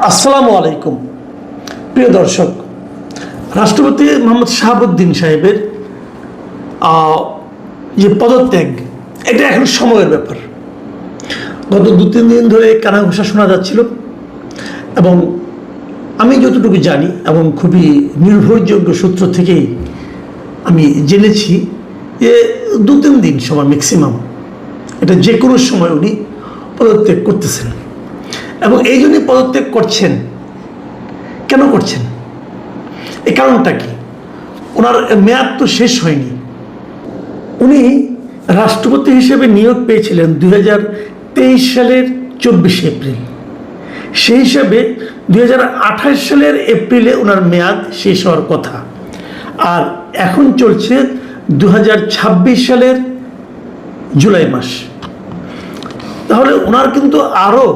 আসসালামু আলাইকুম প্রিয় দর্শক, রাষ্ট্রপতি মোহাম্মদ শাহাবুদ্দিন সাহেবের যে পদত্যাগ, এটা এখন সময়ের ব্যাপার। গত 2-3 দিন ধরে কানাঘুষা শোনা যাচ্ছিল এবং আমি যতটুকু জানি এবং খুবই নির্ভরযোগ্য সূত্র থেকেই আমি জেনেছি যে 2-3 দিন সময় ম্যাক্সিমাম, এটা যে কোনো সময় উনি পদত্যাগ করতেছেন। এবং এই জন্যই পদত্যাগ করছেন। কেন করছেন? এই কারণটা কি? ওনার মেয়াদ তো শেষ হয়নি। উনি রাষ্ট্রপতি হিসেবে নিয়োগ পেয়েছিলেন 2023 সালের 24 এপ্রিল। সেই হিসাবে 2028 সালের এপ্রিলে ওনার মেয়াদ শেষ হওয়ার কথা, আর এখন চলছে 2026 সালের জুলাই মাস। তাহলে ওনার কিন্তু আরও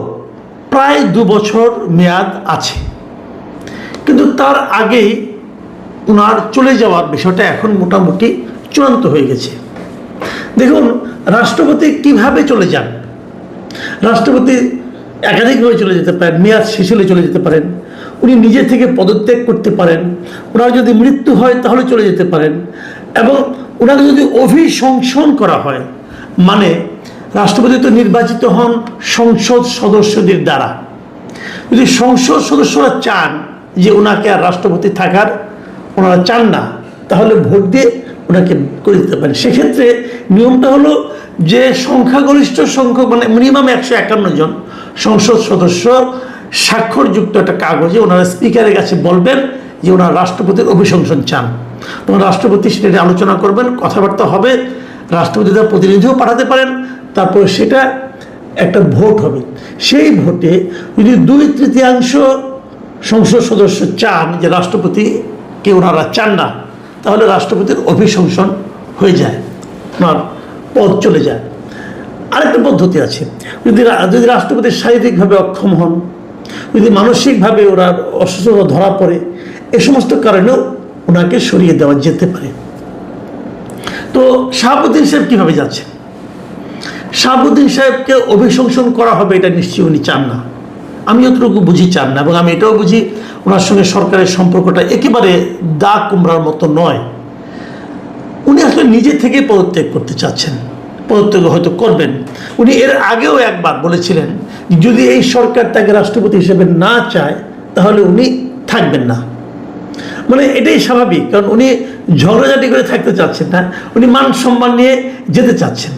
প্রায় 2 বছর মেয়াদ আছে, কিন্তু তার আগেই ওনার চলে যাওয়ার বিষয়টা এখন মোটামুটি চূড়ান্ত হয়ে গেছে। দেখুন, রাষ্ট্রপতি কিভাবে চলে যান। রাষ্ট্রপতি একাধিকভাবে চলে যেতে পারেন, মেয়াদ শেষ হলে চলে যেতে পারেন, উনি নিজে থেকে পদত্যাগ করতে পারেন, ওনার যদি মৃত্যু হয় তাহলে চলে যেতে পারেন, এবং ওনাকে যদি অভিশংসন করা হয়, মানে রাষ্ট্রপতি তো নির্বাচিত হন সংসদ সদস্যদের দ্বারা। যদি সংসদ সদস্যরা চান যে ওনাকে আর রাষ্ট্রপতি থাকার ওনারা চান না, তাহলে ভোট দিয়ে ওনাকে করে দিতে পারেন। সেক্ষেত্রে নিয়মটা হলো যে সংখ্যাগরিষ্ঠ সংখ্যক, মানে মিনিমাম 151 জন সংসদ সদস্য স্বাক্ষরযুক্ত একটা কাগজে ওনারা স্পিকারের কাছে বলবেন যে ওনারা রাষ্ট্রপতির অভিশংসন চান। তখন রাষ্ট্রপতি সেটা নিয়ে আলোচনা করবেন, কথাবার্তা হবে, রাষ্ট্রপতি তার প্রতিনিধিও পাঠাতে পারেন, তারপর সেটা একটা ভোট হবে। সেই ভোটে যদি 2/3 সংসদ সদস্য চান যে রাষ্ট্রপতিকে ওনারা চান না, তাহলে রাষ্ট্রপতির অভিশংসন হয়ে যায়, ওনার পদ চলে যায়। আরেকটা পদ্ধতি আছে, যদি রাষ্ট্রপতি শারীরিকভাবে অক্ষম হন, যদি মানসিকভাবে ওনার অসুস্থতা ধরা পড়ে, এ সমস্ত কারণেও ওনাকে সরিয়ে দেওয়া যেতে পারে। তো শাহাবুদ্দিন সাহেব কীভাবে যাচ্ছেন? শাহাবুদ্দিন সাহেবকে অভিশংসন করা হবে এটা নিশ্চয়ই উনি চান না, আমি যতটুকু বুঝি চান না। এবং আমি এটাও বুঝি ওনার সঙ্গে সরকারের সম্পর্কটা একেবারে দা কুমড়ার মতো নয়। উনি আসলে নিজে থেকে পদত্যাগ করতে চাচ্ছেন, পদত্যাগ হয়তো করবেন। উনি এর আগেও একবার বলেছিলেন যদি এই সরকার তাকে রাষ্ট্রপতি হিসেবে না চায় তাহলে উনি থাকবেন না। মানে এটাই স্বাভাবিক, কারণ উনি ঝগড়াঝাটি করে থাকতে চাচ্ছেন না, উনি মান সম্মান নিয়ে যেতে চাচ্ছেন।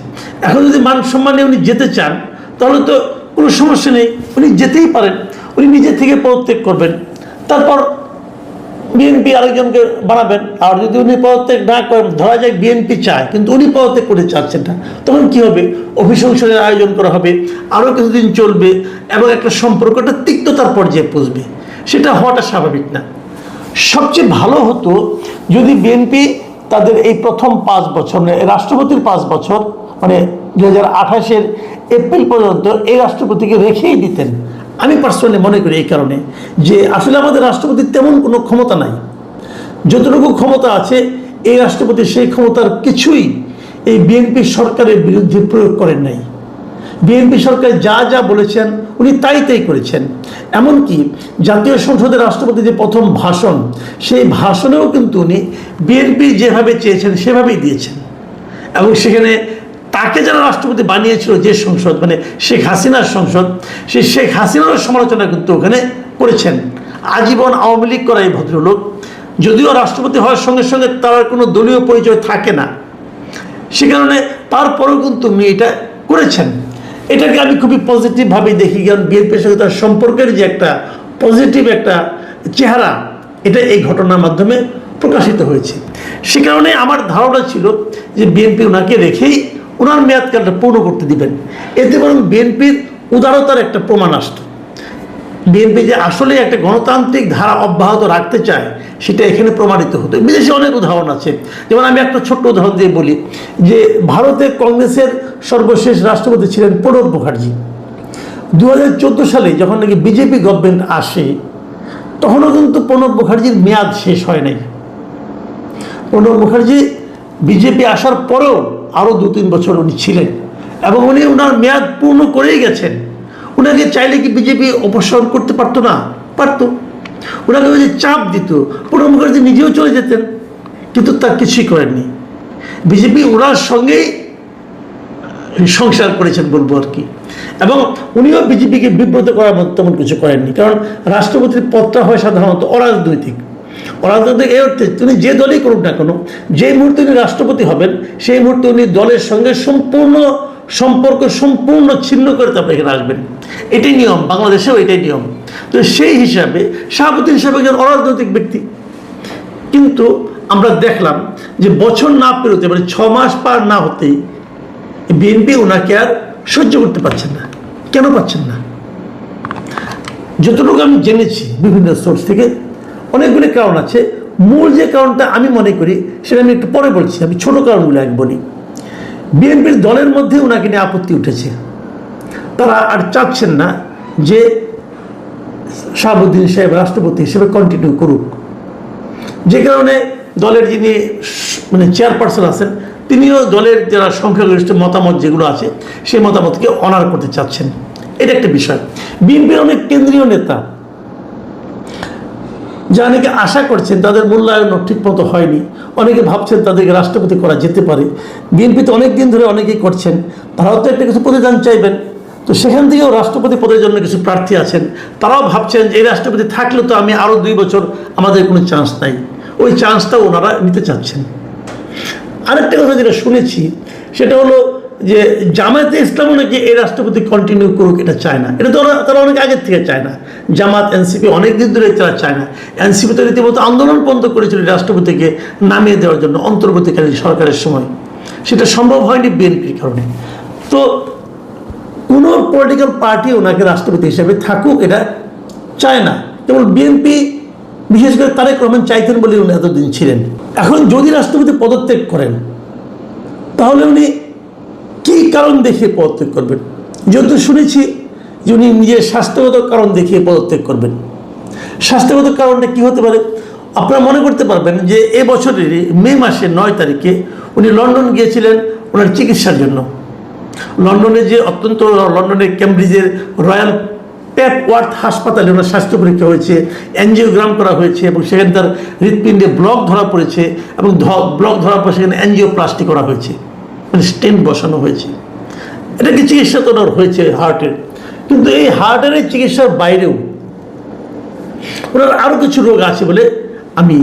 এখন যদি মান সম্মান নিয়ে উনি যেতে চান তাহলে তো কোনো সমস্যা নেই, উনি যেতেই পারেন, উনি নিজে থেকে পদত্যাগ করবেন, তারপর বিএনপি আরেকজনকে বানাবেন। আর যদি উনি পদত্যাগ না করেন, ধরা যায় বিএনপি চায় কিন্তু উনি পদত্যাগ করতে চাচ্ছেন না, তখন কি হবে? অভিশংসনের আয়োজন করা হবে, আরও কিছুদিন চলবে এবং একটা সম্পর্কটা তিক্ততার পর্যায়ে পৌঁছবে। সেটা হওয়াটা স্বাভাবিক না। সবচেয়ে ভালো হতো যদি বিএনপি তাদের এই প্রথম 5 বছর, রাষ্ট্রপতির 5 বছর, মানে 2028 এপ্রিল পর্যন্ত এই রাষ্ট্রপতিকে রেখেই দিতেন। আমি পার্সোনালি মনে করি এই কারণে যে আসলে আমাদের রাষ্ট্রপতির তেমন কোনো ক্ষমতা নাই। যতটুকু ক্ষমতা আছে এই রাষ্ট্রপতি সেই ক্ষমতার কিছুই এই বিএনপি সরকারের বিরুদ্ধে প্রয়োগ করেন নাই। বিএনপি সরকার যা যা বলেছেন উনি তাই করেছেন। এমনকি জাতীয় সংসদের রাষ্ট্রপতি যে প্রথম ভাষণ, সেই ভাষণেও কিন্তু উনি বিএনপি যেভাবে চেয়েছেন সেভাবেই দিয়েছেন। এবং সেখানে তাকে যারা রাষ্ট্রপতি বানিয়েছিল, যে সংসদ, মানে শেখ হাসিনার সংসদ, সেই শেখ হাসিনার সমালোচনা কিন্তু ওখানে করেছেন। আজীবন আওয়ামী লীগ করা এই ভদ্রলোক, যদিও রাষ্ট্রপতি হওয়ার সঙ্গে সঙ্গে তার কোনো দলীয় পরিচয় থাকে না, সে কারণে তারপরেও কিন্তু উনি এটা করেছেন। এটাকে আমি খুবই পজিটিভভাবেই দেখি, কারণ বিএনপির সঙ্গে তার সম্পর্কের যে একটা পজিটিভ একটা চেহারা, এটা এই ঘটনার মাধ্যমে প্রকাশিত হয়েছে। সে কারণে আমার ধারণা ছিল যে বিএনপি ওনাকে রেখেই ওনার মেয়াদকালটা পূর্ণ করতে দিবেন। এতে বরং বিএনপির উদারতার একটা প্রমাণ আসত। বিএনপি যে আসলে একটা গণতান্ত্রিক ধারা অব্যাহত রাখতে চায় সেটা এখানে প্রমাণিত হতো। বিদেশে অনেক উদাহরণ আছে, যেমন আমি একটা ছোট্ট উদাহরণ দিয়ে বলি যে ভারতে কংগ্রেসের সর্বশেষ রাষ্ট্রপতি ছিলেন প্রণব মুখার্জি। 2014 সালে যখন নাকি বিজেপি গভর্নমেন্ট আসে, তখনও কিন্তু প্রণব মুখার্জির মেয়াদ শেষ হয় নাই। প্রণব মুখার্জি বিজেপি আসার পরেও আরও 2-3 বছর উনি ছিলেন এবং উনি ওনার মেয়াদ পূর্ণ করেই গেছেন। ওনাকে চাইলে কি বিজেপি অপসারণ করতে পারতো না? পারতো। ওনাকে ওই যে চাপ দিত, প্রণব মুখার্জি নিজেও চলে যেতেন, কিন্তু তার কিছুই করেননি। বিজেপি ওনার সঙ্গেই সংসার করেছেন বলবো আর কি। এবং উনিও বিজেপিকে বিব্রত করার মতো তেমন কিছু করেননি, কারণ রাষ্ট্রপতির পদটা হয় সাধারণত অরাজনৈতিক। অরাজনৈতিক এই অর্থে তিনি যে দলই করুক না কেন, যেই মুহূর্তে উনি রাষ্ট্রপতি হবেন সেই মুহূর্তে উনি দলের সঙ্গে সম্পূর্ণ সম্পর্ক সম্পূর্ণ ছিন্ন করে তারপরে এখানে আসবেন। এটাই নিয়ম, বাংলাদেশেও এটাই নিয়ম। তো সেই হিসাবে শাহাবুদ্দিন সাহেব একজন অরাজনৈতিক ব্যক্তি। কিন্তু আমরা দেখলাম যে বছর না পেরোতে, মানে 6 মাস পার না হতেই বিএনপি ওনাকে আর সহ্য করতে পারছেন না। কেন পাচ্ছেন না? যতটুকু আমি জেনেছি বিভিন্ন সোর্স থেকে, অনেকগুলি কারণ আছে। মূল যে কারণটা আমি মনে করি সেটা আমি একটু পরে বলছি, আমি ছোট কারণগুলো আগে বলি। বিএনপির দলের মধ্যে ওনাকে নিয়ে আপত্তি উঠেছে। তারা আর চাচ্ছেন না যে শাহাবুদ্দিন সাহেব রাষ্ট্রপতি হিসেবে কন্টিনিউ করুক, যে কারণে দলের যিনি মানে চেয়ারপারসন আছেন তিনিও দলের যারা সংখ্যাগরিষ্ঠ মতামত যেগুলো আছে সেই মতামতকে অনার করতে চাচ্ছেন। এটা একটা বিষয়। বিএনপির অনেক কেন্দ্রীয় নেতা যা অনেকে আশা করছেন তাদের মূল্যায়ন ঠিক মতো হয়নি, অনেকে ভাবছেন তাদেরকে রাষ্ট্রপতি করা যেতে পারে। বিএনপিতে অনেক দিন ধরে অনেকেই করছেন, তারাও তো একটা কিছু প্রতিদান চাইবেন। তো সেখান থেকেও রাষ্ট্রপতি পদের জন্য কিছু প্রার্থী আছেন, তারাও ভাবছেন যে এই রাষ্ট্রপতি থাকলে তো আমি আরও 2 বছর আমাদের কোনো চান্স নাই, ওই চান্সটাও ওনারা নিতে চাচ্ছেন। আরেকটা কথা যেটা শুনেছি সেটা হলো যে জামায়াতে ইসলামও নাকি এই রাষ্ট্রপতি কন্টিনিউ করুক এটা চায় না। এটা তো তারা অনেক আগের থেকে চায় না। জামাত এনসিপি অনেক দিন ধরে তারা চায় না। এনসিপি তো রীতিমতো আন্দোলন বন্ধ করেছিল রাষ্ট্রপতিকে নামিয়ে দেওয়ার জন্য অন্তর্বর্তীকালীন সরকারের সময়, সেটা সম্ভব হয়নি বিএনপির কারণে। তো কোনো পলিটিক্যাল পার্টি ওনাকে রাষ্ট্রপতি হিসেবে থাকুক এটা চায় না। যেমন বিএনপি বিশেষ করে তারেক রহমান চাইতেন বলে উনি এতদিন ছিলেন। এখন যদি রাষ্ট্রপতি পদত্যাগ করেন তাহলে উনি কী কারণ দেখিয়ে পদত্যাগ করবেন? যেহেতু শুনেছি যে উনি নিজের স্বাস্থ্যগত কারণ দেখিয়ে পদত্যাগ করবেন। স্বাস্থ্যগত কারণটা কী হতে পারে? আপনারা মনে করতে পারবেন যে এ বছরের মে মাসের 9 তারিখে উনি লন্ডন গিয়েছিলেন ওনার চিকিৎসার জন্য। লন্ডনে যে লন্ডনের কেমব্রিজের রয়্যাল পেপওয়ার্থ হাসপাতালে ওনার স্বাস্থ্য পরীক্ষা হয়েছে, অ্যাঞ্জিওগ্রাম করা হয়েছে এবং সেখানে তার হৃৎপিণ্ডে ব্লক ধরা পড়েছে এবং ব্লক ধরার পর সেখানে অ্যাঞ্জিওপ্লাস্টি করা হয়েছে, মানে স্টেন্ট বসানো হয়েছে। এটা কি চিকিৎসা তো ওনার হয়েছে হার্টের। কিন্তু এই হার্টের চিকিৎসার বাইরেও ওনার আরও কিছু রোগ আছে বলে আমি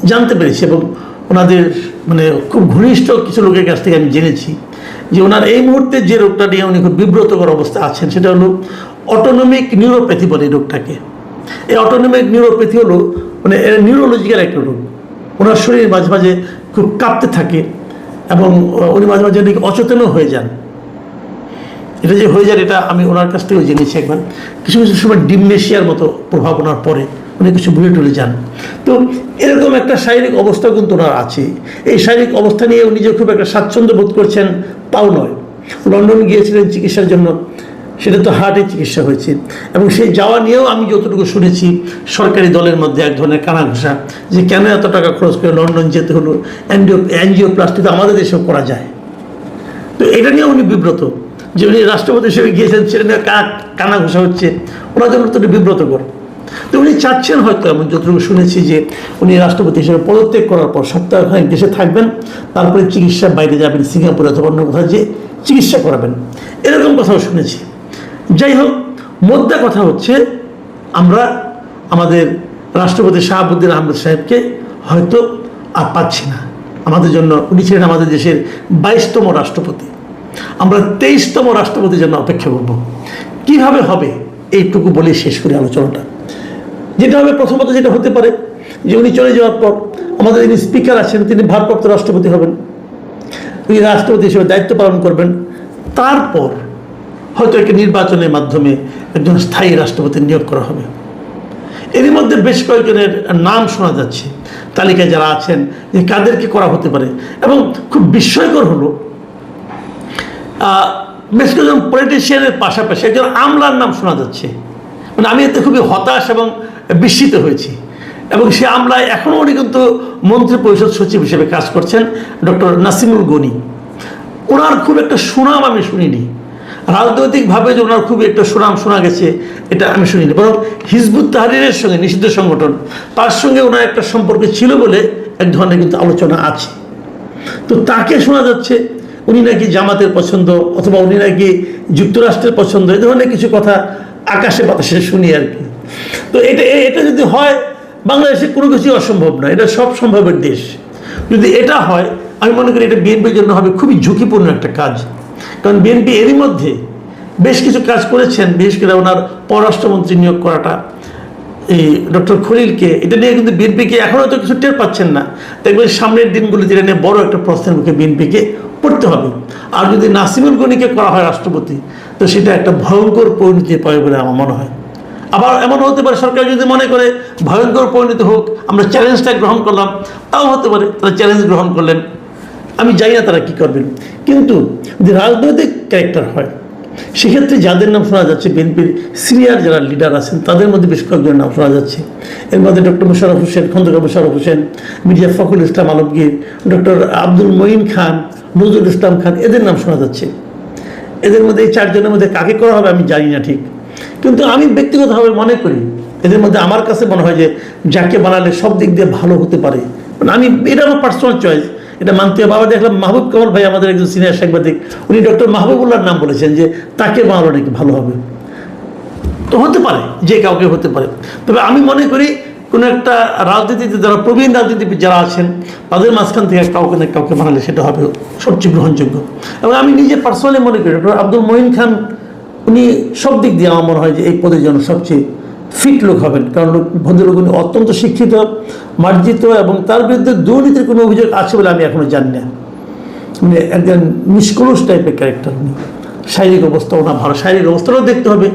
জানতে পেরেছি এবং ওনাদের মানে খুব ঘনিষ্ঠ কিছু লোকের কাছ থেকে আমি জেনেছি যে ওনার এই মুহূর্তে যে রোগটা নিয়ে উনি খুব বিব্রতকর অবস্থা আছেন সেটা হলো অটোনমিক নিউরোপ্যাথি বলে এই রোগটাকে। এই অটোনমিক নিউরোপ্যাথি হলো মানে নিউরোলজিক্যাল একটা রোগ। ওনার শরীর মাঝে মাঝে খুব কাঁপতে থাকে এবং উনি মাঝে মাঝে অনেক অচেতনও হয়ে যান। এটা যে হয়ে যান এটা আমি ওনার কাছ থেকেও জেনেছি একবার। কিছু কিছু সময় ডিমনেশিয়ার মতো প্রভাব ওনার পড়ে, উনি কিছু ভুলে টুলে যান। তো এরকম একটা শারীরিক অবস্থাও কিন্তু ওনার আছে। এই শারীরিক অবস্থা নিয়ে উনি যে খুব একটা স্বাচ্ছন্দ্য বোধ করছেন তাও নয়। লন্ডন গিয়েছিলেন চিকিৎসার জন্য, সেটা তো হার্টের চিকিৎসা হয়েছে এবং সেই যাওয়া নিয়েও আমি যতটুকু শুনেছি সরকারি দলের মধ্যে এক ধরনের কানাঘুষা যে কেন এত টাকা খরচ করে লন্ডন যেতে হলো, অ্যাঞ্জিওপ্লাস্টি তো আমাদের দেশেও করা যায়। তো এটা নিয়ে উনি বিব্রত যে উনি রাষ্ট্রপতি হিসেবে গিয়েছেন, সেটা নিয়ে কানাঘুষা হচ্ছে, ওনার জন্য তো বিব্রতকর। তো উনি চাচ্ছেন হয়তো, এমন যতটুকু শুনেছি যে উনি রাষ্ট্রপতি হিসেবে পদত্যাগ করার পর সপ্তাহখানেক দেশে থাকবেন, তারপরে চিকিৎসার বাইরে যাবেন, সিঙ্গাপুরে অথবা অন্য কোথাও যে চিকিৎসা করাবেন, এরকম কথাও শুনেছি। যাই হোক, মোদ্দা কথা হচ্ছে আমরা আমাদের রাষ্ট্রপতি শাহাবুদ্দিন আহমেদ সাহেবকে হয়তো আর পাচ্ছি না। আমাদের জন্য উনি ছিলেন আমাদের দেশের 22তম রাষ্ট্রপতি। আমরা 23তম রাষ্ট্রপতির জন্য অপেক্ষা করব। কিভাবে হবে এইটুকু বলে শেষ করি আলোচনাটা। যেটা হবে, প্রথমত যেটা হতে পারে যে উনি চলে যাওয়ার পর আমাদের যিনি স্পিকার আছেন তিনি ভারপ্রাপ্ত রাষ্ট্রপতি হবেন, উনি রাষ্ট্রপতি হিসেবে দায়িত্ব পালন করবেন। তারপর হয়তো একটা নির্বাচনের মাধ্যমে একজন স্থায়ী রাষ্ট্রপতি নিয়োগ করা হবে। এরই মধ্যে বেশ কয়েকজনের নাম শোনা যাচ্ছে তালিকায় যারা আছেন যে কাদেরকে করা হতে পারে। এবং খুব বিস্ময়কর হলো বেশ কয়েকজন পলিটিশিয়ানের পাশাপাশি একজন আমলার নাম শোনা যাচ্ছে। মানে আমি এতে খুবই হতাশ এবং বিস্মিত হয়েছি। এবং সে আমলায় এখনও উনি কিন্তু মন্ত্রী পরিষদ সচিব হিসেবে কাজ করছেন, ডক্টর নাসিমুল গনি। ওনার খুব একটা সুনাম আমি শুনিনি। রাজনৈতিকভাবে যে ওনার খুবই একটা সুনাম শোনা গেছে এটা আমি শুনিনি, বরং হিজবুত তাহরিরের সঙ্গে, নিষিদ্ধ সংগঠন, তার সঙ্গে ওনার একটা সম্পর্ক ছিল বলে এক ধরনের কিন্তু আলোচনা আছে। তো তাকে শোনা যাচ্ছে উনি নাকি জামাতের পছন্দ, অথবা উনি নাকি যুক্তরাষ্ট্রের পছন্দ, এই ধরনের কিছু কথা আকাশে বাতাসে শুনি আর কি। তো এটা যদি হয়, বাংলাদেশে কোনো কিছুই অসম্ভব না, এটা সব সম্ভবের দেশ। যদি এটা হয়, আমি মনে করি এটা বিএনপির জন্য হবে খুবই ঝুঁকিপূর্ণ একটা কাজ। কারণ বিএনপি এরই মধ্যে বেশ কিছু কাজ করেছেন, বিশেষ করে ওনার পররাষ্ট্রমন্ত্রী নিয়োগ করাটা, এই ডক্টর খলিলকে, এটা নিয়ে কিন্তু বিএনপিকে এখনও তো কিছু টের পাচ্ছেন না। দেখবেন সামনের দিনগুলিতে এটা নিয়ে বড় একটা প্রশ্নের মুখে বিএনপিকে পড়তে হবে। আর যদি নাসিমুল গনিকে করা হয় রাষ্ট্রপতি, তো সেটা একটা ভয়ঙ্কর পরিণতি পাবে বলে আমার মনে হয়। আবার এমন হতে পারে সরকার যদি মনে করে ভয়ঙ্কর পরিণতি হোক, আমরা চ্যালেঞ্জটা গ্রহণ করলাম, তাও হতে পারে তারা চ্যালেঞ্জ গ্রহণ করলেন, আমি জানি না তারা কী করবেন। কিন্তু যদি রাজনৈতিক ক্যারেক্টার হয়, সেক্ষেত্রে যাদের নাম শোনা যাচ্ছে, বিএনপির সিনিয়র যারা লিডার আছেন তাদের মধ্যে বেশ কয়েকজনের নাম শোনা যাচ্ছে। এর মধ্যে ডক্টর মোশাররফ হোসেন, খন্দকার মোশাররফ হোসেন, মির্জা ফখরুল ইসলাম আলমগীর, ডক্টর আব্দুল মঈন খান, নজরুল ইসলাম খান, এদের নাম শোনা যাচ্ছে। এদের মধ্যে এই চারজনের মধ্যে কাকে করা হবে আমি জানি না ঠিক, কিন্তু আমি ব্যক্তিগতভাবে মনে করি এদের মধ্যে আমার কাছে মনে হয় যে যাকে বানালে সব দিক দিয়ে ভালো হতে পারে, মানে আমি, এটা আমার পার্সোনাল চয়েস, এটা মানতে হবে। আবার দেখলাম মাহবুব কামাল ভাই, আমাদের একজন সিনিয়র সাংবাদিক, উনি ডক্টর মাহবুবুল্লাহর নাম বলেছেন যে তাকে বানালো নাকি ভালো হবে। তো হতে পারে, যে কাউকে হতে পারে। তবে আমি মনে করি কোনো একটা রাজনীতিতে যারা প্রবীণ রাজনীতিবিদ যারা আছেন, তাদের মাঝখান থেকে কাউকে না কাউকে বানালে সেটা হবে সবচেয়ে গ্রহণযোগ্য। এবং আমি নিজে পার্সোনালি মনে করি ডক্টর আব্দুল মঈন খান, উনি সব দিক দিয়ে আমার মনে হয় যে এই পদের জন্য সবচেয়ে ফিট লোক হবেন। কারণ ভদ্রলোক উনি অত্যন্ত শিক্ষিত, মার্জিত, এবং তার বিরুদ্ধে দুর্নীতির কোনো অভিযোগ আছে বলে আমি এখনো জানি না। মানে একজন নিষ্কলুষ টাইপের ক্যারেক্টার উনি। শারীরিক অবস্থা ওনার ভালো, শারীরিক অবস্থাটাও দেখতে হবে।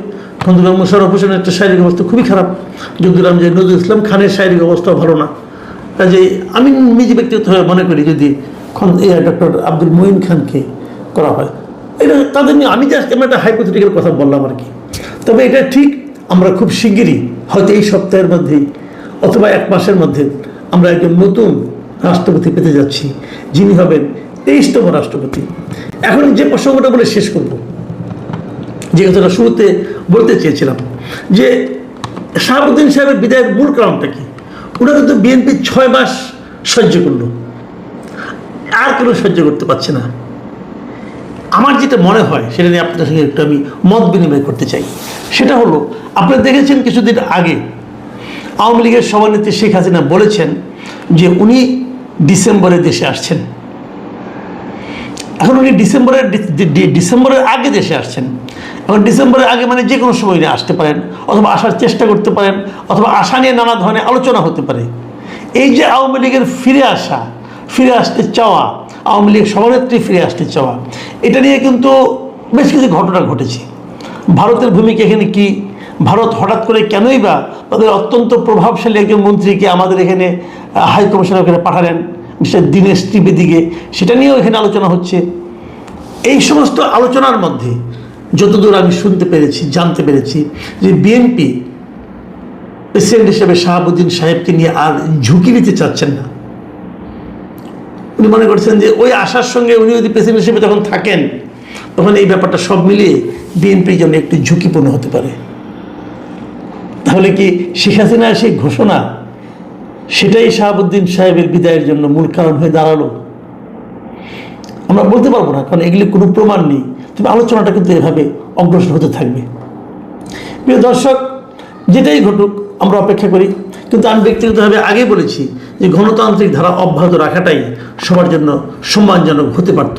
খন্দকার মোশাররফ হোসেনের একটা শারীরিক অবস্থা খুবই খারাপ, যুদ্ধরাম যে নজরুল ইসলাম খানের শারীরিক অবস্থাও ভালো না। কাজে আমি নিজে ব্যক্তিগতভাবে মনে করি যদি ডক্টর আব্দুল মঈন খানকে করা হয়, এটা তাদের নিয়ে আমি জাস্ট আমি একটা হাইপোথেটিক্যাল কথা বললাম আর কি। তবে এটা ঠিক, আমরা খুব শিগগিরই হয়তো এই সপ্তাহের মধ্যেই অথবা এক মাসের মধ্যে আমরা একজন নতুন রাষ্ট্রপতি পেতে যাচ্ছি, যিনি হবেন 23তম রাষ্ট্রপতি। এখন যে প্রসঙ্গটা বলে শেষ করব, যে কথাটা শুরুতে বলতে চেয়েছিলাম, যে শাহাবুদ্দিন সাহেবের বিদায়ের মূল কারণটা কি? ওরা কিন্তু বিএনপি 6 মাস সহ্য করলো, আর কেউ সহ্য করতে পারছে না। আমার যেটা মনে হয় সেটা নিয়ে আপনাদের সঙ্গে একটু আমি মত বিনিময় করতে চাই। সেটা হলো, আপনারা দেখেছেন কিছুদিন আগে আওয়ামী লীগের সভানেত্রী শেখ হাসিনা বলেছেন যে উনি ডিসেম্বরে দেশে আসছেন। এখন উনি ডিসেম্বরের আগে দেশে আসছেন। এখন ডিসেম্বরের আগে মানে যে কোনো সময় উনি আসতে পারেন, অথবা আসার চেষ্টা করতে পারেন, অথবা আশা নিয়ে নানা ধরনের আলোচনা হতে পারে। এই যে আওয়ামী লীগের ফিরে আসা, ফিরে আসতে চাওয়া, আওয়ামী লীগ সভানেত্রী ফিরে আসতে চাওয়া, এটা নিয়ে কিন্তু বেশ কিছু ঘটনা ঘটেছে। ভারতের ভূমিকা এখানে কি? ভারত হঠাৎ করে কেনই বা তাদের অত্যন্ত প্রভাবশালী একজন মন্ত্রীকে আমাদের এখানে হাই কমিশনার করে পাঠালেন, মিস্টার দীনেশ ত্রিবেদীকে, সেটা নিয়েও এখানে আলোচনা হচ্ছে। এই সমস্ত আলোচনার মধ্যে যতদূর আমি শুনতে পেরেছি, জানতে পেরেছি, যে বিএনপি প্রেসিডেন্ট হিসেবে শাহাবুদ্দিন সাহেবকে নিয়ে আর ঝুঁকি নিতে চাচ্ছেন না। উনি মনে করছেন যে ওই আশার সঙ্গে উনি যদি প্রেসিডেন্ট হিসেবে যখন থাকেন, তখন এই ব্যাপারটা সব মিলিয়ে বিএনপির জন্য একটু ঝুঁকিপূর্ণ হতে পারে। তাহলে কি শেখ হাসিনার সেই ঘোষণা, সেটাই শাহাবুদ্দিন সাহেবের বিদায়ের জন্য মূল কারণ হয়ে দাঁড়ালো? আমরা বলতে পারবো না, কারণ এগুলি কোনো প্রমাণ নেই। তবে আলোচনাটা কিন্তু এভাবে অগ্রসর হতে থাকবে। প্রিয় দর্শক, যেটাই ঘটুক আমরা অপেক্ষা করি। কিন্তু আমি ব্যক্তিগতভাবে আগেই বলেছি যে গণতান্ত্রিক ধারা অব্যাহত রাখাটাই সবার জন্য সম্মানজনক হতে পারত।